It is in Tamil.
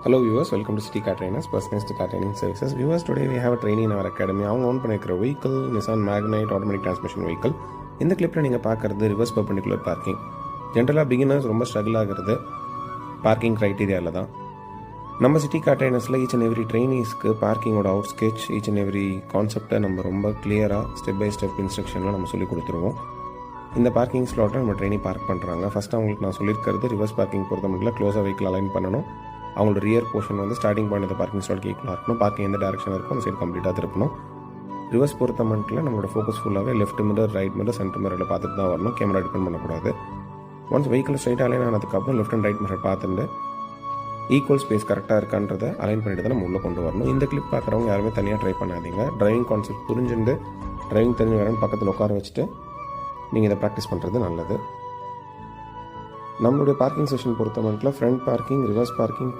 Hello viewers, welcome to City Car Trainers, personalized car training services. Viewers, today we have a trainee in our academy. அவங்க ஓன் பண்ணிக்கிற vehicle Nissan Magnite automatic transmission vehicle. இந்த கிளிப்பில் நீங்கள் பார்க்குறது ரிவர்ஸ் பெர்பெண்டிகுலர் பார்க்கிங். ஜென்ரலாக பிகினர்ஸ் ரொம்ப ஸ்ட்ரகிள் ஆகிறது பார்க்கிங் க்ரைட்டீரியாவில் தான். நம்ம சிட்டி கார் ட்ரைனர்ஸில் ஈச் அண்ட் எவ்ரி ட்ரெயினிஸ்க்கு பார்க்கிங்கோட out sketch, each and every கான்செப்டை நம்ம ரொம்ப கிளியராக ஸ்டெப் பை ஸ்டெப் இன்ஸ்ட்ரக்ஷனில் நம்ம சொல்லிக் கொடுத்துருவோம். இந்த பார்க்கிங் ஸ்லாட்டில் நம்ம ட்ரெயினி பார்க் பண்ணுறாங்க. ஃபஸ்ட்டு அவங்களுக்கு நான் சொல்லியிருக்கிறது ரிவர்ஸ் பார்க்கிங் பொறுத்த மட்டும் க்ளோஸாக வெஹிக்கிள் அலைன் பண்ணணும். அவங்களோட ரியர் போர்ஷன் வந்து ஸ்டார்டிங் பாயிண்ட் அந்த பார்க்கிங் ஸ்லாட் ஈக்குவலாக இருக்கணும். பார்க்கிங் எந்த டேரக்ஷன் இருக்கும் அந்த சைடு கம்ப்ளீட்டாக திருப்பணும். ரிவர்ஸ் பொறுத்த மட்டும் நம்மளோட ஃபோக்கஸ் ஃபுல்லாகவே left mirror, right mirror, centre மிரரில் பார்த்துட்டு தான் வரணும். கேமரா டிபெண்ட் பண்ணக்கூடாது. ஒன்ஸ் வெஹிக்கிள் ஸ்ட்ரைட்டாக அலைன் ஆனதுக்கப்புறம் லெஃப்ட் அண்ட் ரைட் மிரர் பார்த்துட்டு ஈக்குவல் ஸ்பேஸ் கரெக்டாக இருக்கான்றதை அலைன் பண்ணிட்டு தான் நம்ம உள்ளே கொண்டு வரணும். இந்த கிளிப் பார்க்குறவங்க யாருமே தனியாக ட்ரை பண்ணாதீங்க. டிரைவிங் கான்செப்ட் புரிஞ்சுட்டு டிரைவிங் தெரிஞ்சு வரேன்னு பக்கத்தில் உட்கார வச்சுட்டு நீங்கள் இதை ப்ராக்டிஸ் பண்ணுறது நல்லது. நம்மளுடைய பார்க்கிங் செஷன் பொறுத்த மட்டும் ஃப்ரண்ட் பார்க்கிங், ரிவர்ஸ் பார்க்கிங்,